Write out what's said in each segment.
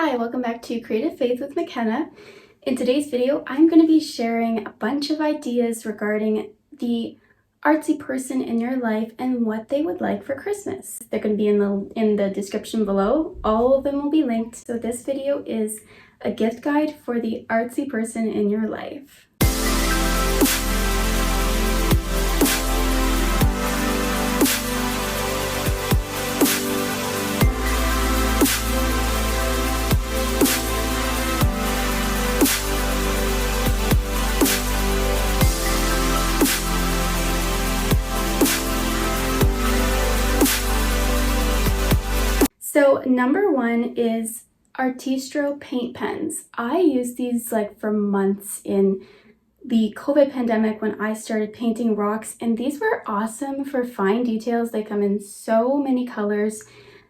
Hi, welcome back to Creative Faith with Makenna. In today's video, I'm going to be sharing a bunch of ideas regarding the artsy person in your life and what they would like for Christmas. They're going to be in the description below. All of them will be linked. So this video is a gift guide for the artsy person in your life. So number one is Arteza paint pens. I used these for months in the COVID pandemic when I started painting rocks, and these were awesome for fine details. They come in so many colors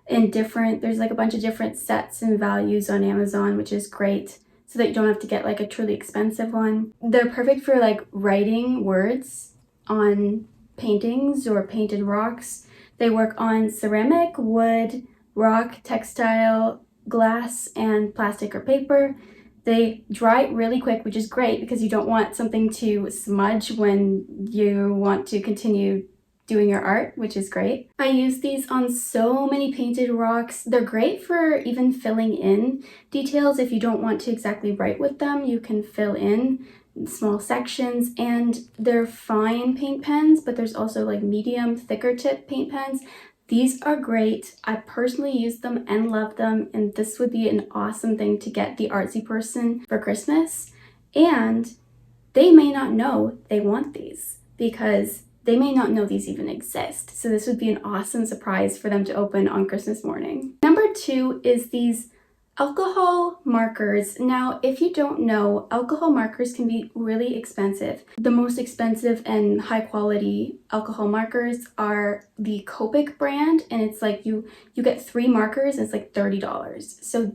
and there's a bunch of different sets and values on Amazon, which is great so that you don't have to get a truly expensive one. They're perfect for writing words on paintings or painted rocks. They work on ceramic, wood, rock, textile, glass, and plastic or paper. They dry really quick, which is great because you don't want something to smudge when you want to continue doing your art, which is great. I use these on so many painted rocks. They're great for even filling in details. If you don't want to exactly write with them, you can fill in small sections, and they're fine paint pens, but there's also medium, thicker tip paint pens. These are great. I personally use them and love them, and this would be an awesome thing to get the artsy person for Christmas. And they may not know they want these because they may not know these even exist. So this would be an awesome surprise for them to open on Christmas morning. Number two is these alcohol markers. Now, if you don't know, alcohol markers can be really expensive. The most expensive and high quality alcohol markers are the Copic brand, and it's you get 3 markers, and it's $30. So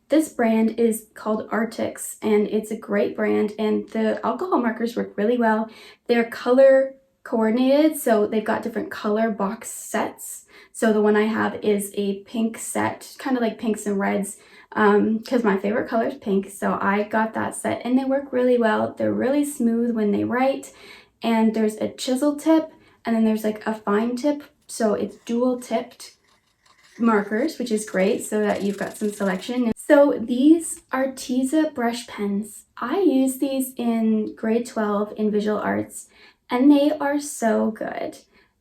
this brand is called Arteza, and it's a great brand, and the alcohol markers work really well. They're color coordinated, so they've got different color box sets. So the one I have is a pink set, kind of like pinks and reds, because my favorite color is pink. So I got that set, and they work really well. They're really smooth when they write, and there's a chisel tip, and then there's a fine tip. So it's dual tipped markers, which is great so that you've got some selection. So these Arteza brush pens, I use these in grade 12 in visual arts, and they are so good.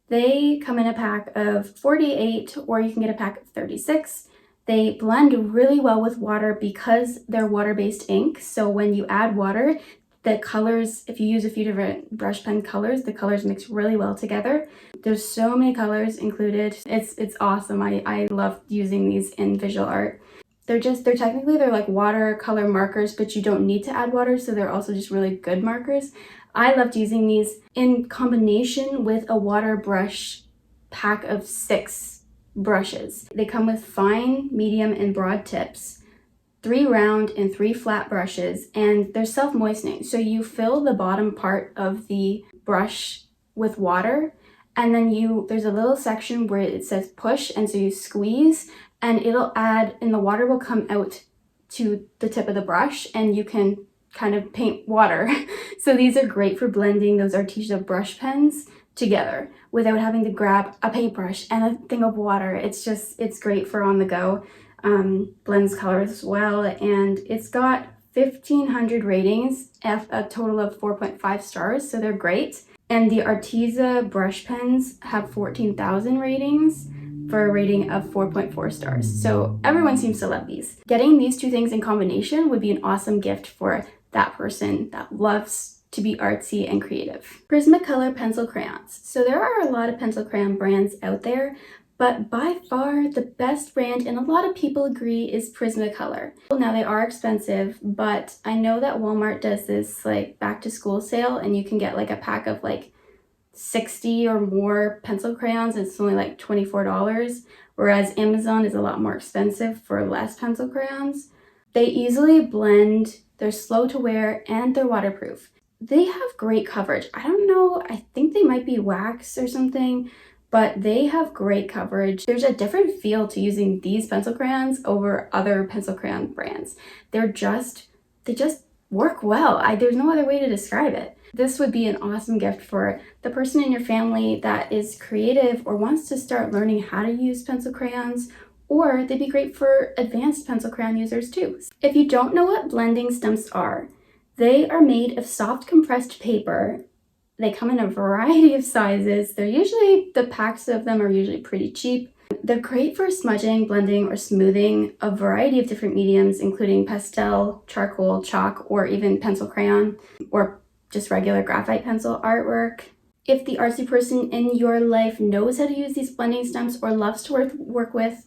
They come in a pack of 48, or you can get a pack of 36. They blend really well with water because they're water-based ink. So when you add water, the colors, if you use a few different brush pen colors, the colors mix really well together. There's so many colors included. It's awesome. I love using these in visual art. They're technically watercolor markers, but you don't need to add water, so they're also just really good markers. I loved using these in combination with a water brush pack of 6 brushes. They come with fine, medium, and broad tips, 3 round and 3 flat brushes, and they're self-moistening. So you fill the bottom part of the brush with water, and then there's a little section where it says push, and so you squeeze, and it'll add, and the water will come out to the tip of the brush, and you can kind of paint water. So these are great for blending those Arteza brush pens together without having to grab a paintbrush and a thing of water. It's great for on the go. Blends colors well, and it's got 1,500 ratings, a total of 4.5 stars, so they're great. And the Arteza brush pens have 14,000 ratings for a rating of 4.4 stars. So everyone seems to love these. Getting these 2 things in combination would be an awesome gift for that person that loves to be artsy and creative. Prismacolor pencil crayons. So there are a lot of pencil crayon brands out there, but by far the best brand, and a lot of people agree, is Prismacolor. Now they are expensive, but I know that Walmart does this back to school sale, and you can get a pack of 60 or more pencil crayons, and it's only $24, whereas Amazon is a lot more expensive for less pencil crayons. They easily blend, they're slow to wear, and they're waterproof. They have great coverage. I don't know, I think they might be wax or something, but they have great coverage. There's a different feel to using these pencil crayons over other pencil crayon brands. They just work well. There's no other way to describe it. This would be an awesome gift for the person in your family that is creative or wants to start learning how to use pencil crayons, or they'd be great for advanced pencil crayon users too. If you don't know what blending stumps are, they are made of soft compressed paper. They come in a variety of sizes. The packs of them are usually pretty cheap. They're great for smudging, blending, or smoothing a variety of different mediums, including pastel, charcoal, chalk, or even pencil crayon, or just regular graphite pencil artwork. If the artsy person in your life knows how to use these blending stumps or loves to work with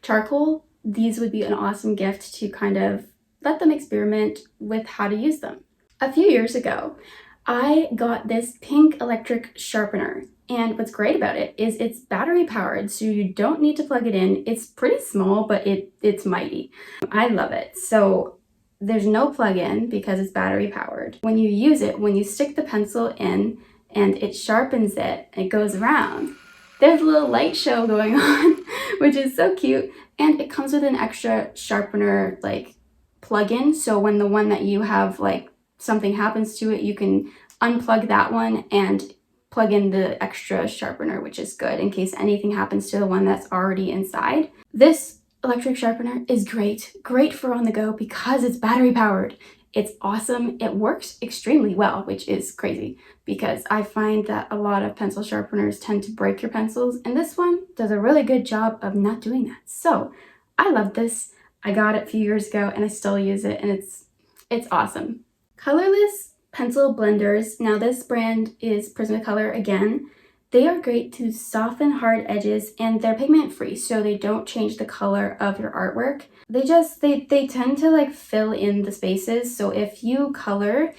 charcoal, these would be an awesome gift to kind of let them experiment with how to use them. A few years ago, I got this pink electric sharpener, and what's great about it is it's battery powered, so you don't need to plug it in. It's pretty small, but it's mighty. I love it. So there's no plug-in because it's battery powered. When you use it, when you stick the pencil in and it sharpens it and it goes around, there's a little light show going on, which is so cute. And it comes with an extra sharpener like plug-in, so when the one that you have like something happens to it, you can unplug that one and plug in the extra sharpener, which is good in case anything happens to the one that's already inside. This electric sharpener is great for on the go because it's battery powered. It's awesome. It works extremely well, which is crazy because I find that a lot of pencil sharpeners tend to break your pencils, and this one does a really good job of not doing that. So I love this. I got it a few years ago and I still use it, and it's awesome. Colorless pencil blenders. Now this brand is Prismacolor again. They are great to soften hard edges, and they're pigment free, so they don't change the color of your artwork. They tend to like fill in the spaces, so if you color,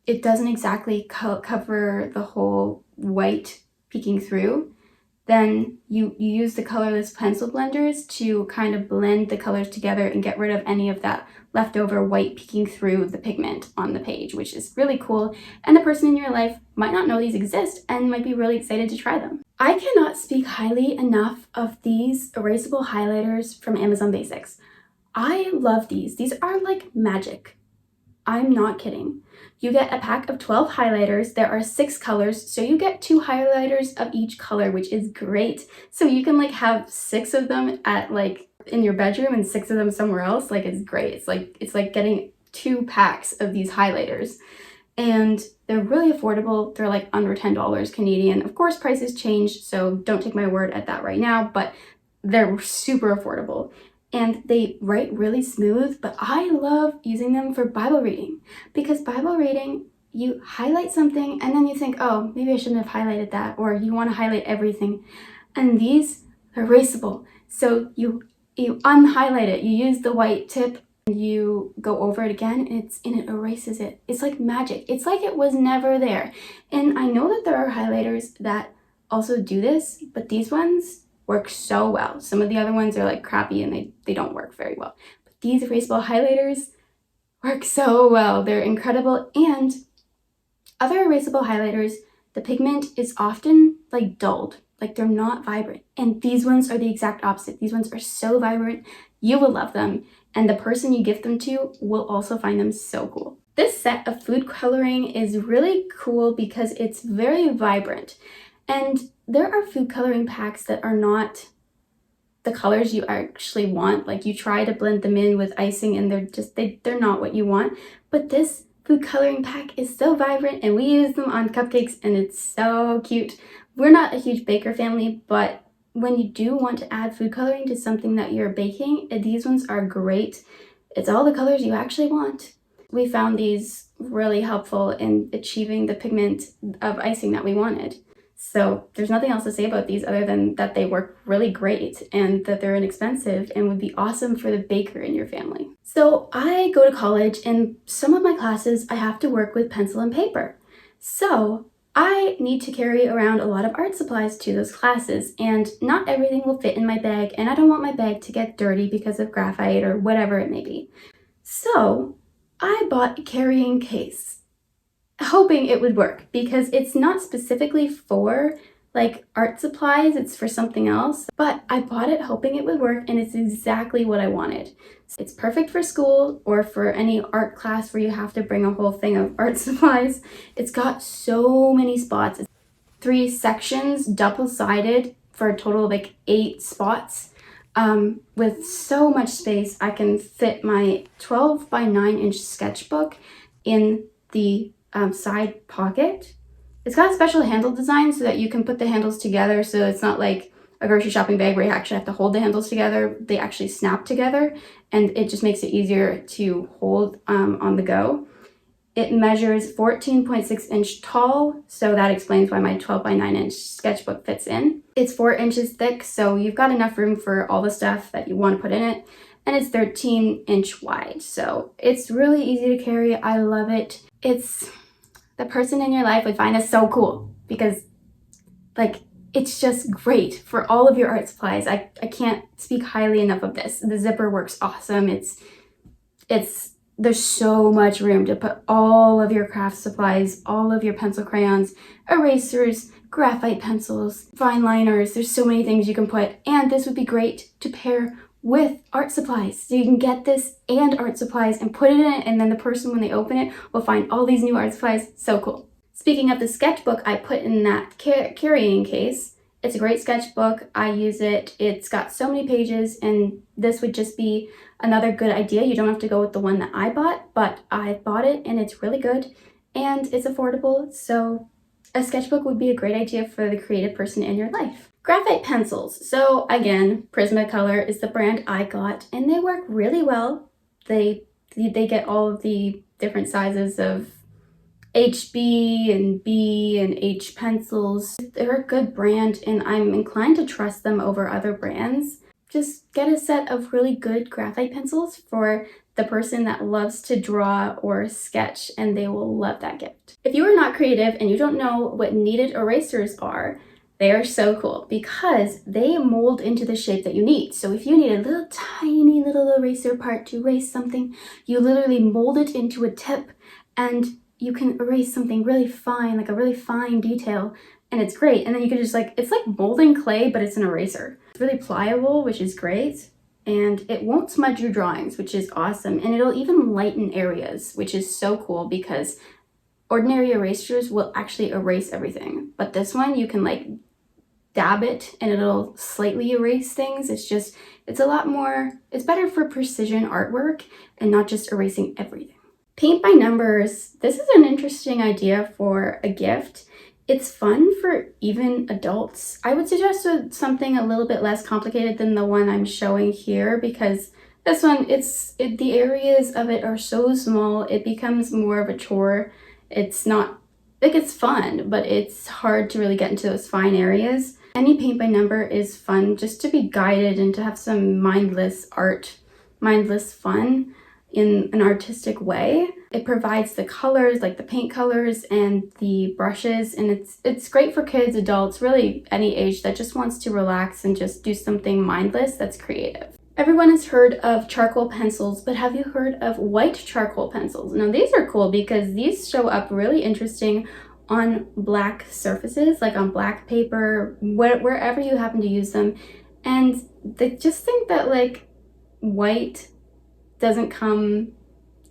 it doesn't exactly cover the whole white peeking through. Then you use the colorless pencil blenders to kind of blend the colors together and get rid of any of that leftover white peeking through the pigment on the page, which is really cool. And the person in your life might not know these exist and might be really excited to try them. I cannot speak highly enough of these erasable highlighters from Amazon Basics. I love these. These are like magic. I'm not kidding. You get a pack of 12 highlighters. There are 6 colors, so you get 2 highlighters of each color, which is great. So you can like have 6 of them at like in your bedroom and 6 of them somewhere else. Like it's great. It's like getting 2 packs of these highlighters. And they're really affordable. They're like under $10 Canadian. Of course, prices change, so don't take my word at that right now, but they're super affordable. And they write really smooth, but I love using them for Bible reading, because Bible reading, you highlight something and then you think, oh, maybe I shouldn't have highlighted that, or you want to highlight everything. And these are erasable. So you unhighlight it, you use the white tip, and you go over it again, and it erases it. It's like magic. It's like it was never there. And I know that there are highlighters that also do this, but these ones work so well. Some of the other ones are like crappy and they don't work very well. But these erasable highlighters work so well. They're incredible. And other erasable highlighters, the pigment is often like dulled, like they're not vibrant. And these ones are the exact opposite. These ones are so vibrant. You will love them. And the person you gift them to will also find them so cool. This set of food coloring is really cool because it's very vibrant. And there are food coloring packs that are not the colors you actually want. Like you try to blend them in with icing and they're not what you want. But this food coloring pack is so vibrant, and we use them on cupcakes and it's so cute. We're not a huge baker family, but when you do want to add food coloring to something that you're baking, these ones are great. It's all the colors you actually want. We found these really helpful in achieving the pigment of icing that we wanted. So there's nothing else to say about these other than that they work really great and that they're inexpensive and would be awesome for the baker in your family. So I go to college, and some of my classes I have to work with pencil and paper. So I need to carry around a lot of art supplies to those classes, and not everything will fit in my bag, and I don't want my bag to get dirty because of graphite or whatever it may be. So I bought a carrying case, hoping it would work, because it's not specifically for like art supplies, it's for something else, but I bought it hoping it would work and it's exactly what I wanted. It's perfect for school or for any art class where you have to bring a whole thing of art supplies. It's got so many spots. It's 3 sections, double-sided for a total of like 8 spots. With so much space, I can fit my 12 by 9-inch sketchbook in the side pocket. It's got a special handle design so that you can put the handles together, so it's not like a grocery shopping bag where you actually have to hold the handles together. They actually snap together, and it just makes it easier to hold on the go. It measures 14.6 inch tall, so that explains why my 12 by 9-inch sketchbook fits in. It's 4 inches thick, so you've got enough room for all the stuff that you want to put in it. And it's 13-inch wide, so it's really easy to carry. I love it. It's the person in your life would find this so cool because, like, it's just great for all of your art supplies. I can't speak highly enough of this. The zipper works awesome. There's so much room to put all of your craft supplies, all of your pencil crayons, erasers, graphite pencils, fine liners. There's so many things you can put, and this would be great to pair with art supplies. So you can get this and art supplies and put it in it, and then the person, when they open it, will find all these new art supplies. So cool. Speaking of the sketchbook, I put in that carrying case. It's a great sketchbook. I use it. It's got so many pages, and this would just be another good idea. You don't have to go with the one that I bought, but I bought it and it's really good and it's affordable. So a sketchbook would be a great idea for the creative person in your life. Graphite pencils. So again, Prismacolor is the brand I got, and they work really well. They get all of the different sizes of HB and B and H pencils. They're a good brand, and I'm inclined to trust them over other brands. Just get a set of really good graphite pencils for the person that loves to draw or sketch, and they will love that gift. If you are not creative and you don't know what kneaded erasers are, they are so cool because they mold into the shape that you need. So if you need a little tiny little eraser part to erase something, you literally mold it into a tip and you can erase something really fine, like a really fine detail, and it's great. And then you can just it's like molding clay, but it's an eraser. It's really pliable, which is great, and it won't smudge your drawings, which is awesome. And it'll even lighten areas, which is so cool because ordinary erasers will actually erase everything. But this one, you can dab it and it'll slightly erase things. It's a lot more, it's better for precision artwork and not just erasing everything. Paint by numbers. This is an interesting idea for a gift. It's fun for even adults. I would suggest something a little bit less complicated than the one I'm showing here, because this one, the areas of it are so small, it becomes more of a chore. It's not, it's fun, but it's hard to really get into those fine areas. Any paint by number is fun just to be guided and to have some mindless fun in an artistic way. It provides the colors, like the paint colors and the brushes, and it's great for kids, adults, really any age that just wants to relax and just do something mindless that's creative. Everyone has heard of charcoal pencils, but have you heard of white charcoal pencils? Now these are cool because these show up really interesting on black surfaces, like on black paper, wherever you happen to use them. And they just think that white doesn't come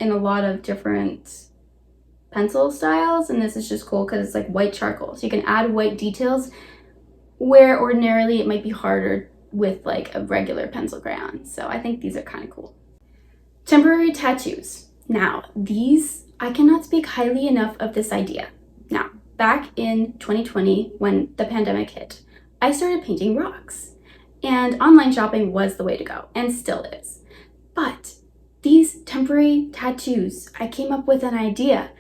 in a lot of different pencil styles, and this is just cool because it's like white charcoal, so you can add white details where ordinarily it might be harder with a regular pencil crayon. So I think these are kind of cool. Temporary tattoos. Now these, I cannot speak highly enough of this idea. Now, back in 2020 when the pandemic hit, I started painting rocks, and online shopping was the way to go, and still is. But these temporary tattoos, I came up with an idea.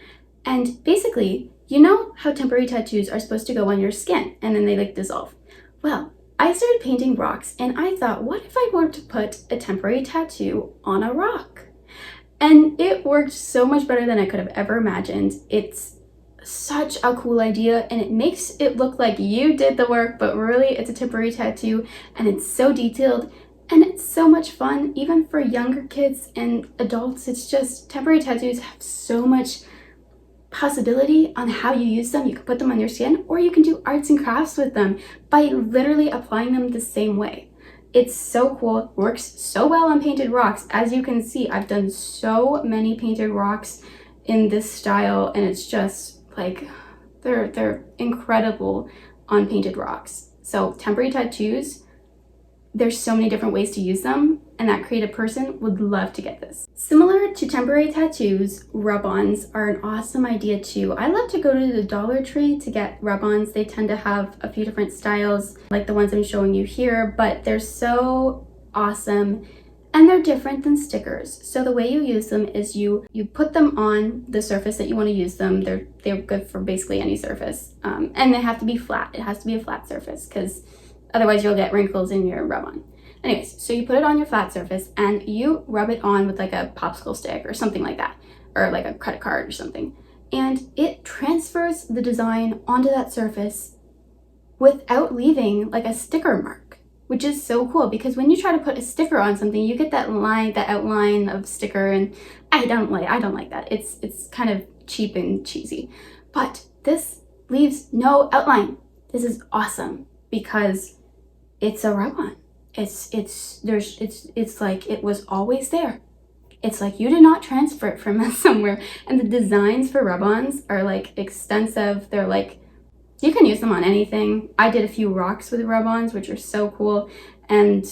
And basically, you know how temporary tattoos are supposed to go on your skin and then they dissolve? Well, I started painting rocks and I thought, what if I were to put a temporary tattoo on a rock? And it worked so much better than I could have ever imagined. It's such a cool idea, and it makes it look like you did the work, but really it's a temporary tattoo, and it's so detailed. And it's so much fun, even for younger kids and adults. It's just, temporary tattoos have so much possibility on how you use them. You can put them on your skin, or you can do arts and crafts with them by literally applying them the same way. It's so cool, works so well on painted rocks. As you can see, I've done so many painted rocks in this style, and it's just like, they're incredible on painted rocks. So temporary tattoos, there's so many different ways to use them, and that creative person would love to get this. Similar to temporary tattoos, rub-ons are an awesome idea too. I love to go to the Dollar Tree to get rub-ons. They tend to have a few different styles, like the ones I'm showing you here, but they're so awesome, and they're different than stickers. So the way you use them is you put them on the surface that you want to use them. They're good for basically any surface, and they have to be flat. It has to be a flat surface, because otherwise you'll get wrinkles in your rub-on. Anyways, so you put it on your flat surface and you rub it on with like a popsicle stick or something like that, or like a credit card or something. And it transfers the design onto that surface without leaving like a sticker mark, which is so cool, because when you try to put a sticker on something, you get that outline of sticker, and I don't like that. It's kind of cheap and cheesy. But this leaves no outline. This is awesome because it's a rub-on. It's like it was always there. It's like you did not transfer it from somewhere. And the designs for rub-ons are like extensive. They're like, you can use them on anything. I did a few rocks with rub-ons, which are so cool, and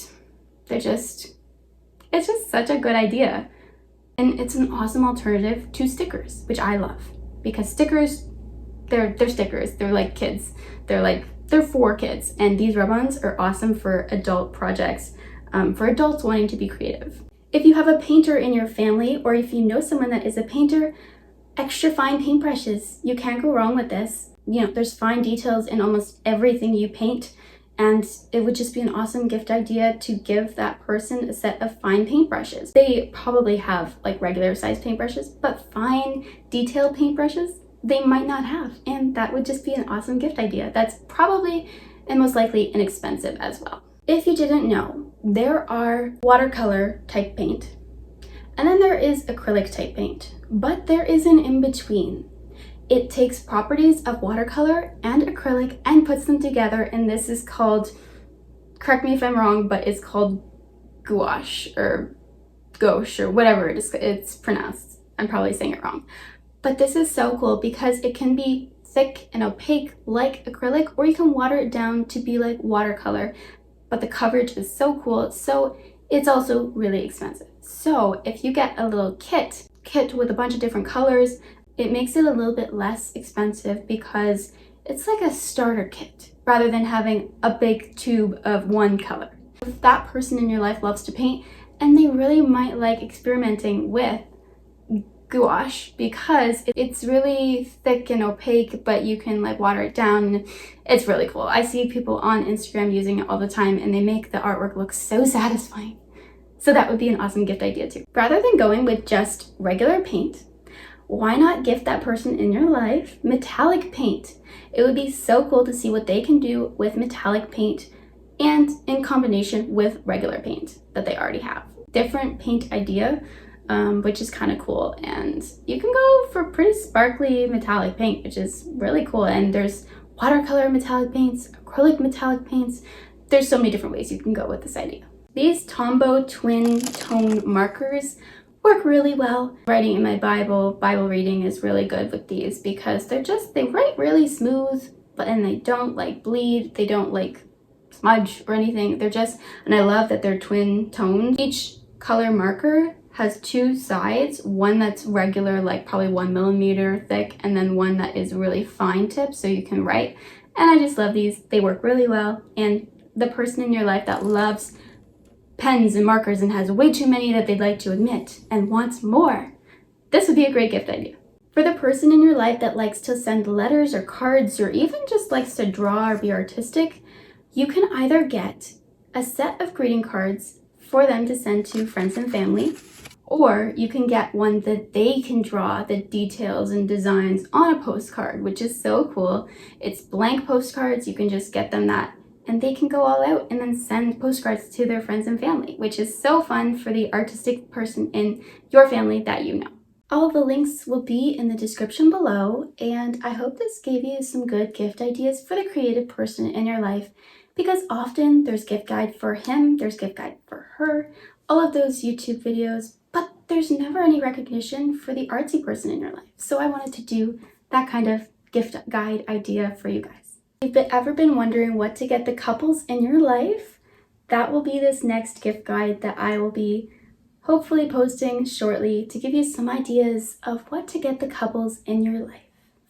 it's just such a good idea. And it's an awesome alternative to stickers, which I love, because stickers, they're stickers. They're like kids. They're for kids, and these rub-ons are awesome for adult projects, for adults wanting to be creative. If you have a painter in your family, or if you know someone that is a painter, extra fine paintbrushes. You can't go wrong with this. You know, there's fine details in almost everything you paint, and it would just be an awesome gift idea to give that person a set of fine paintbrushes. They probably have like regular size paintbrushes, but fine detailed paintbrushes, they might not have, and that would just be an awesome gift idea. That's probably and most likely inexpensive as well. If you didn't know, there are watercolor type paint, and then there is acrylic type paint, but there is an in-between. It takes properties of watercolor and acrylic and puts them together, and this is called, correct me if I'm wrong, but it's called gouache or gouache or whatever it's pronounced. I'm probably saying it wrong. But this is so cool because it can be thick and opaque like acrylic, or you can water it down to be like watercolor. But the coverage is so cool, so it's also really expensive. So if you get a little kit with a bunch of different colors, it makes it a little bit less expensive because it's like a starter kit rather than having a big tube of one color. If that person in your life loves to paint, and they really might like experimenting with gouache because it's really thick and opaque, but you can like water it down, and it's really cool. I see people on Instagram using it all the time, and they make the artwork look so satisfying. So that would be an awesome gift idea too. Rather than going with just regular paint, why not gift that person in your life metallic paint? It would be so cool to see what they can do with metallic paint and in combination with regular paint that they already have. Different paint idea, which is kind of cool, and you can go for pretty sparkly metallic paint, which is really cool. And there's watercolor metallic paints, acrylic metallic paints. There's so many different ways you can go with this idea. These Tombow twin tone markers work really well. Writing in my Bible reading is really good with these because they write really smooth, and they don't like bleed, they don't like smudge or anything. And I love that they're twin toned. Each color marker has two sides, one that's regular, like probably 1 millimeter thick, and then one that is really fine tip so you can write. And I just love these. They work really well. And the person in your life that loves pens and markers and has way too many that they'd like to admit and wants more, this would be a great gift idea. For the person in your life that likes to send letters or cards, or even just likes to draw or be artistic, you can either get a set of greeting cards for them to send to friends and family, or you can get one that they can draw the details and designs on a postcard, which is so cool. It's blank postcards. You can just get them that, and they can go all out and then send postcards to their friends and family, which is so fun for the artistic person in your family that you know. All the links will be in the description below, and I hope this gave you some good gift ideas for the creative person in your life, because often there's gift guide for him, there's gift guide for her, all of those YouTube videos, but there's never any recognition for the artsy person in your life. So I wanted to do that kind of gift guide idea for you guys. If you've ever been wondering what to get the couples in your life, that will be this next gift guide that I will be hopefully posting shortly to give you some ideas of what to get the couples in your life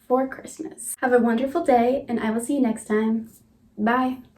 for Christmas. Have a wonderful day, and I will see you next time. Bye!